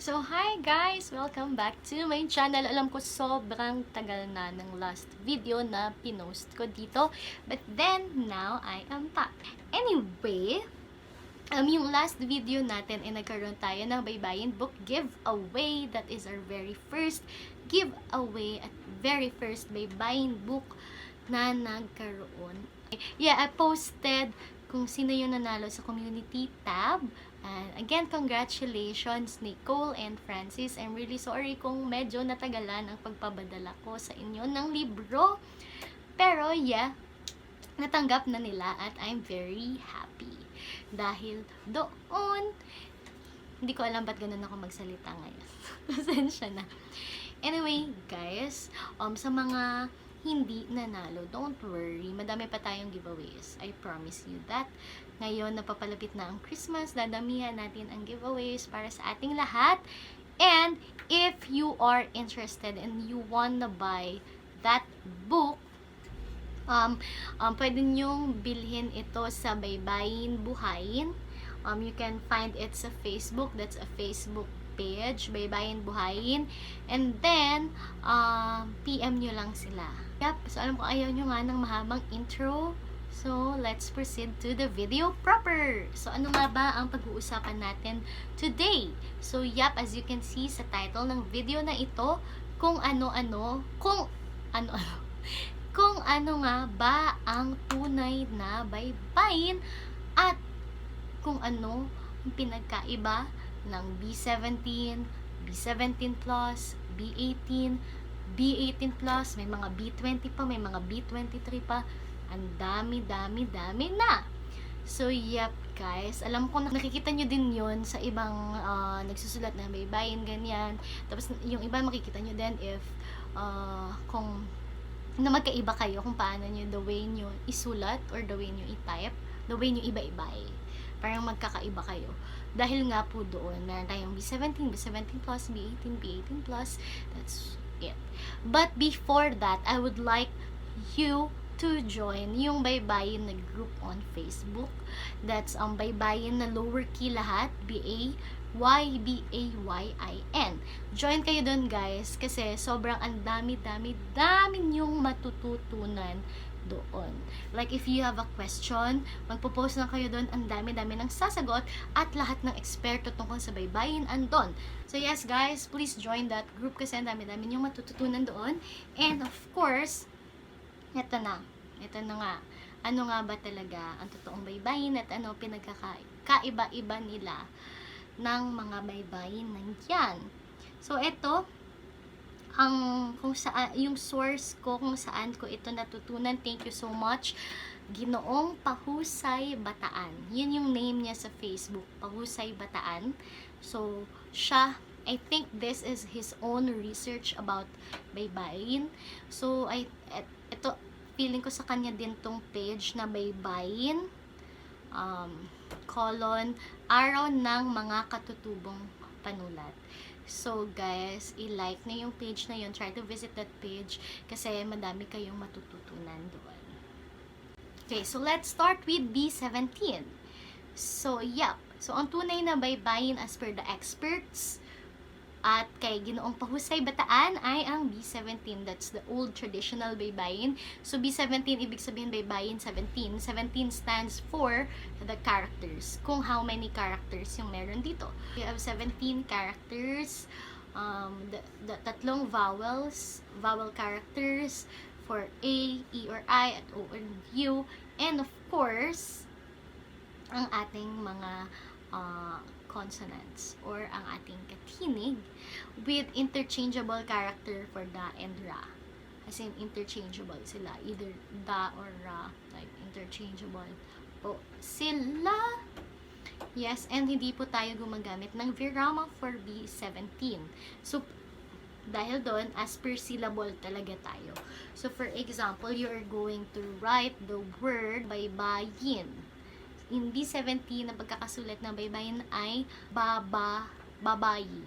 So, hi guys! Welcome back to my channel. Alam ko sobrang tagal na ng last video na pinost ko dito. But then, now I am back. Anyway, yung last video natin ay nagkaroon tayo ng Baybayin book giveaway. That is our very first giveaway at very first Baybayin book na nagkaroon. Yeah, I posted kung sino yung nanalo sa community tab. And again, congratulations Nicole and Francis. I'm really sorry kung medyo natagalan ang pagpabadala ko sa inyo ng libro. Pero yeah, natanggap na nila at I'm very happy. Dahil doon, hindi ko alam ba't ganun ako magsalita ngayon. Pasensya na. Anyway, guys, sa mga hindi nanalo, don't worry. Madami pa tayong giveaways. I promise you that. Ngayon, napapalapit na ang Christmas. Dadamihan natin ang giveaways para sa ating lahat. And if you are interested and you wanna buy that book, pwede nyong bilhin ito sa Baybayin Buhayin. You can find it sa Facebook. That's a Facebook page, Baybayin Buhayin. And then, PM nyo lang sila. Yep, so alam ko ayaw nyo nga ng mahabang intro. So, let's proceed to the video proper. So, ano nga ba ang pag-uusapan natin today? So, yep, as you can see sa title ng video na ito, kung ano nga ba ang tunay na baybayin at kung ano ang pinagkaiba ng B17, B17+, B18, B18+, may mga B20 pa, may mga B23 pa. Ang dami na. So, yep, guys. Alam ko na nakikita nyo din yon sa ibang nagsusulat na baybayin, ganyan. Tapos, yung iba makikita nyo din if kung na magkaiba kayo kung paano nyo, the way nyo isulat or the way nyo i-type, the way nyo iba-iba parang magkakaiba kayo. Dahil nga po doon, meron tayong B17, B17+, B18, B18+, that's it. But before that, I would like you to join yung Baybayin na group on Facebook. That's Baybayin na lower key lahat, BAYBAYIN. Join kayo doon, guys, kasi sobrang ang dami nyong matututunan doon. Like, if you have a question, magpo-post na kayo doon, ang dami ng sasagot at lahat ng eksperto tungkol sa baybayin andon. So, yes, guys, please join that group kasi ang dami nyong matututunan doon. And, of course, ito na nga. Ano nga ba talaga ang totoong baybayin at ano pinagkakaiba-iba nila ng mga baybayin nandiyan. So, ito, yung source ko kung saan ko ito natutunan. Thank you so much, Ginoong Pahusay Bataan. Yun yung name niya sa Facebook, Pahusay Bataan. So, siya, I think this is his own research about baybayin. So, ito, feeling ko sa kanya din tong page na Baybayin, araw ng mga katutubong panulat. So, guys, i-like na yung page na yun. Try to visit that page kasi madami kayong matututunan doon. Okay, so let's start with B17. So, yep. So, ang tunay na baybayin as per the experts at kay Ginoong Pahusay Bataan ay ang B17. That's the old traditional baybayin. So, B17, ibig sabihin baybayin 17. 17 stands for the characters. Kung how many characters yung meron dito. You have 17 characters. The tatlong vowel characters for A, E, or I, at O, and U. And of course, ang ating mga consonants or ang ating katinig with interchangeable character for da and ra. As in, interchangeable sila. Either da or ra. Like, interchangeable po sila. Yes, and hindi po tayo gumagamit ng virama for B17. So, dahil doon, as per syllable talaga tayo. So, for example, you are going to write the word baybayin. In B17 na pagkakasulat ng baybayin ay babayi.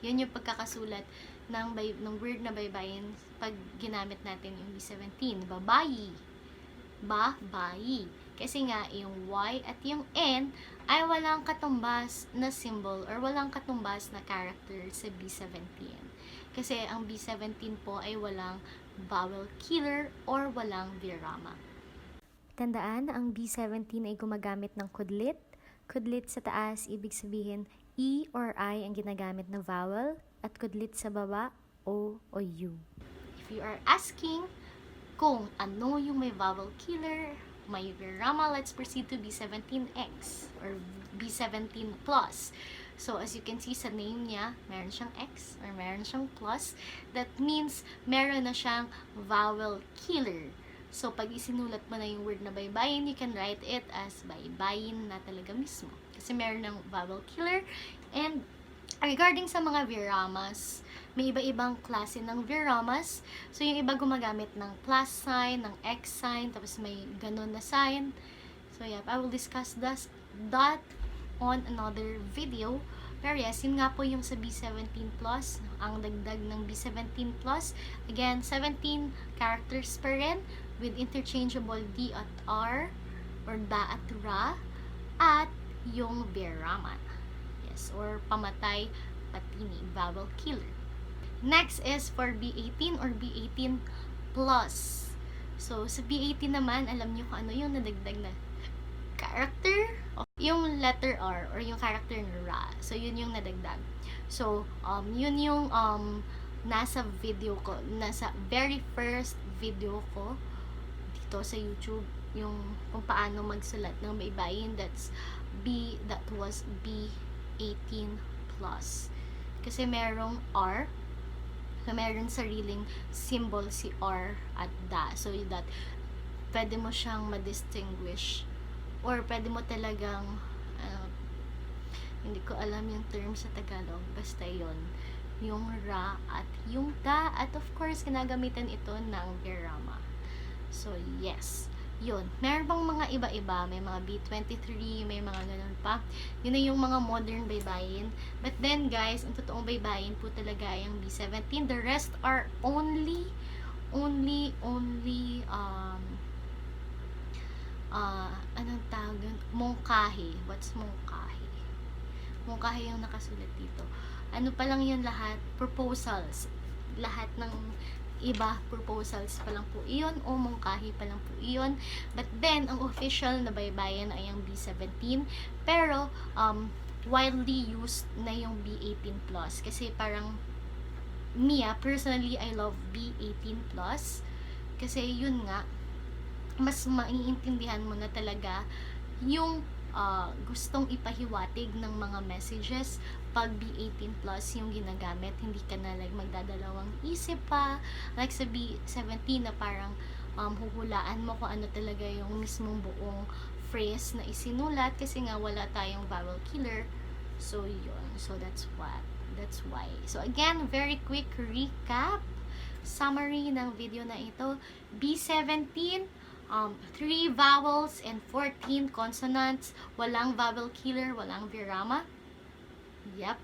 Yun yung pagkakasulat ng word na baybayin pag ginamit natin yung B17. Babayi. Kasi nga, yung Y at yung N ay walang katumbas na symbol or walang katumbas na character sa B17. Kasi ang B17 po ay walang vowel killer or walang virama. Tandaan, ang B17 ay gumagamit ng kudlit. Kudlit sa taas, ibig sabihin E or I ang ginagamit na vowel, at kudlit sa baba, O o U. If you are asking kung ano yung may vowel killer, may virama, let's proceed to B17X or B17 plus. So, as you can see sa name niya, meron siyang X or meron siyang plus. That means meron na siyang vowel killer. So, pag isinulat mo na yung word na baybayin, you can write it as baybayin na talaga mismo. Kasi meron ng vowel killer. And regarding sa mga viramas, may iba-ibang klase ng viramas. So, yung iba gumagamit ng plus sign, ng X sign, tapos may ganun na sign. So, yeah, I will discuss that on another video. Pero yes, yun nga po yung sa B17 plus, ang dagdag ng B17 plus. Again, 17 characters pa rin with interchangeable D at R or da at ra at yung virama. Yes, or pamatay, patinig, vowel killer. Next is for B18 or B18 plus. So, sa B18 naman, alam nyo kung ano yung nadagdag na character? Yung letter R or yung character na ra. So, yun yung nadagdag. So, yun yung nasa video ko, nasa very first video ko dito sa YouTube, yung kung paano magsulat ng baybayin. That was B18 plus. Kasi merong R, so meron sariling symbol si R at da. So that pwede mo siyang ma-distinguish or pwede mo talagang hindi ko alam yung term sa Tagalog, basta yon yung ra at yung da, at of course ginagamitan ito ng virama. So yes, yun. Meron pang mga iba-iba, may mga B23, may mga ganun pa. Yun na yung mga modern baybayin. But then guys, ang totoong baybayin po talaga ay ang B17. The rest are only anong tawag yun? Mungkahi. What's mungkahi? Mungkahi yung nakasulat dito. Ano pa lang yun lahat? Proposals. Lahat ng iba, proposals pa lang po iyon o mungkahi pa lang po iyon. But then, ang official na baybayin ay ang B17. Pero, widely used na yung B18 plus. Kasi parang, personally, I love B18 plus. Kasi yun nga, mas maiintindihan mo na talaga yung gustong ipahiwatig ng mga messages pag B18 plus yung ginagamit. Hindi ka na like magdadalawang isip pa like sa B17 na parang huhulaan mo kung ano talaga yung mismong buong phrase na isinulat kasi nga wala tayong vowel killer. So yun, so that's why. So again, very quick recap summary ng video na ito. B17, 3 vowels and 14 consonants. Walang vowel killer, walang virama. Yep.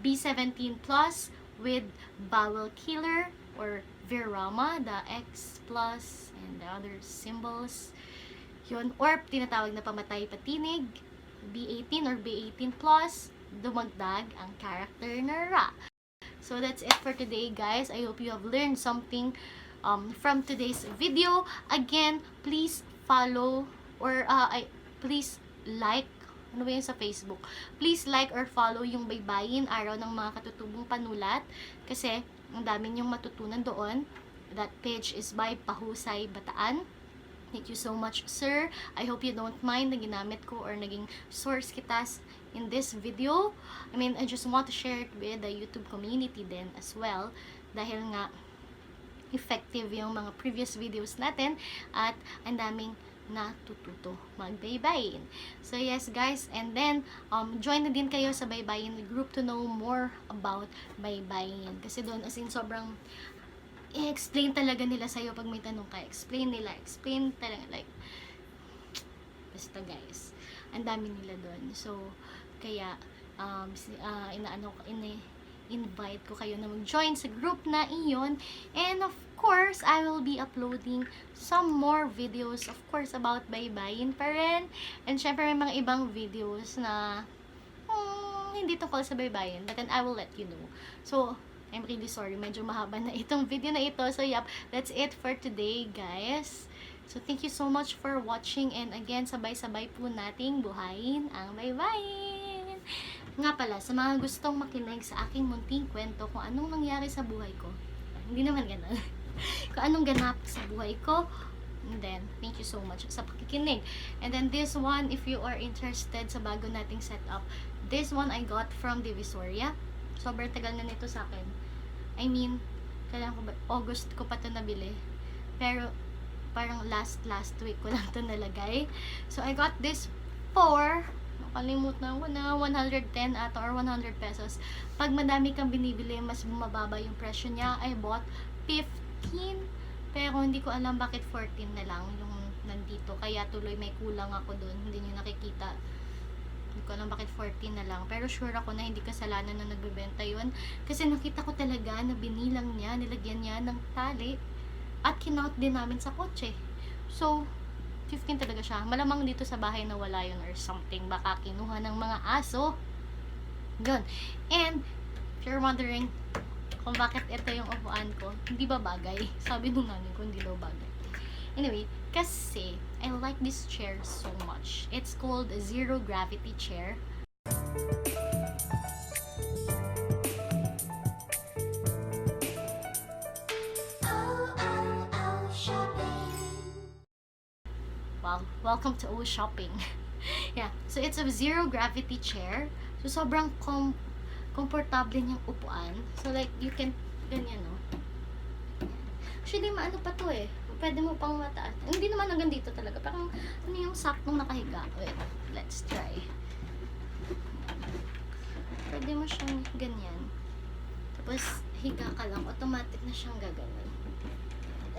B17 plus with vowel killer or virama, the X plus and the other symbols. Yun. Or tinatawag na pamatay patinig. B18 or B18 plus, dumagdag ang character na ra. So that's it for today, guys. I hope you have learned something from today's video. Again, please follow or please like, ano ba yun sa Facebook? Please like or follow yung Baybayin, Araw ng mga Katutubong Panulat, kasi ang dami niyong matutunan doon. That page is by Pahusay Bataan. Thank you so much, sir. I hope you don't mind na ginamit ko or naging source kita in this video. I just want to share it with the YouTube community then as well, dahil nga effective yung mga previous videos natin at ang daming natututo magbaybayin. So yes guys, and then join na din kayo sa Baybayin group to know more about baybayin, kasi doon as in sobrang i-explain talaga nila sa'yo pag may tanong ka. Explain talaga, like basta guys, ang dami nila doon. So kaya invite ko kayo na mag-join sa group na iyon. And of course, I will be uploading some more videos, of course, about baybayin pa rin. And syempre, may mga ibang videos na hindi tungkol sa baybayin. But then, I will let you know. So, I'm really sorry. Medyo mahaba na itong video na ito. So, yep. That's it for today, guys. So, thank you so much for watching. And again, sabay-sabay po nating buhayin ang baybayin. Nga pala, sa mga gustong makinig sa aking munting kwento kung anong nangyari sa buhay ko. Hindi naman ganun. Kung anong ganap sa buhay ko. And then, thank you so much sa pakikinig. And then, this one, if you are interested sa bago nating setup, this one I got from Divisoria. Sobrang tagal na nito sa akin. I mean, kailan ko ba? August ko pa ito nabili. Pero, parang last week ko lang ito nalagay. So, I got this for, nakalimutan ko na, 110 ata or 100 pesos. Pag madami kang binibili, mas bumababa yung presyo niya. I bought 15, pero hindi ko alam bakit 14 na lang yung nandito. Kaya tuloy may kulang ako dun. Hindi nyo nakikita. Hindi ko alam bakit 14 na lang. Pero sure ako na hindi kasalanan na nagbebenta yun. Kasi nakita ko talaga na binilang niya, nilagyan niya ng tali. At kinaut din namin sa kotse. So, 15 talaga siya. Malamang dito sa bahay na wala yun or something. Baka kinuha ng mga aso. Yun. And, if you're wondering kung bakit ito yung upuan ko, hindi ba bagay? Sabi nung namin ko, hindi daw bagay. Anyway, kasi, I like this chair so much. It's called a zero gravity chair. Wow, welcome to O Shopping. Yeah, so it's a zero gravity chair. So, sobrang komportable niyang upuan. So, like, you can, ganyan, no? Actually, maano pa to eh. Pwede mo pang mataas. Hindi naman hanggang dito talaga. Parang, ano yung saktong nakahiga. Wait, let's try. Pwede mo siyang ganyan. Tapos, higa ka lang. Automatic na siyang gaganon.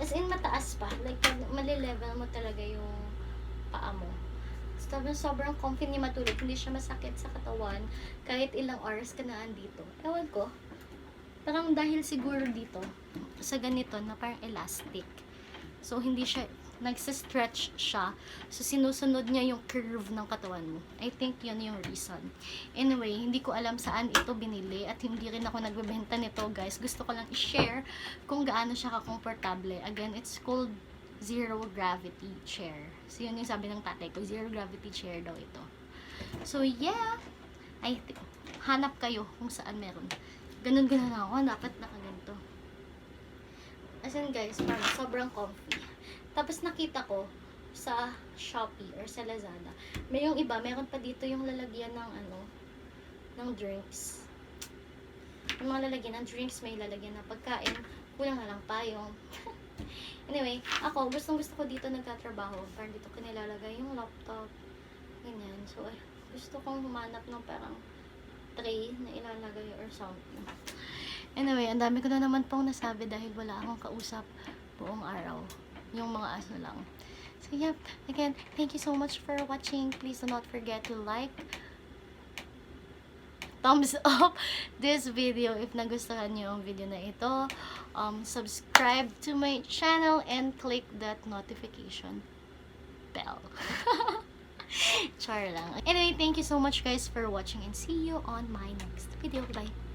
As in, mataas pa. Like, mali-level mo talaga yung paa mo. Sobrang comfy ni matulog. Hindi siya masakit sa katawan. Kahit ilang hours ka na andito. Ewan ko. Parang dahil siguro dito, sa ganito na parang elastic. So, hindi siya, nagsa-stretch siya. So, sinusunod niya yung curve ng katawan mo. I think yun yung reason. Anyway, hindi ko alam saan ito binili at hindi rin ako nagbebenta nito, guys. Gusto ko lang i-share kung gaano siya ka-komportable. Again, it's called zero gravity chair. So, yun yung sabi ng tatay ko. Zero gravity chair daw ito. So, yeah. Hanap kayo kung saan meron. Ganun-ganun ako. Dapat nakaganto. As in, guys, parang sobrang comfy. Tapos, nakita ko sa Shopee or sa Lazada. May yung iba, meron pa dito yung lalagyan ng ng drinks. Yung mga lalagyan ng drinks, may lalagyan ng pagkain. Kulang na lang pa yung anyway, ako, gustong-gusto ko dito nagtatrabaho. Parang dito ko nilalagay yung laptop. Ganyan. So, gusto kong humanap ng parang tray na ilalagay or something. Anyway, ang dami ko na naman pong nasabi dahil wala akong kausap buong araw. Yung mga aso lang. So, yep. Again, thank you so much for watching. Please do not forget to like, thumbs up this video if nagustuhan niyo ang video na ito. Subscribe to my channel and click that notification bell. Char lang. Anyway, thank you so much guys for watching and see you on my next video. Bye!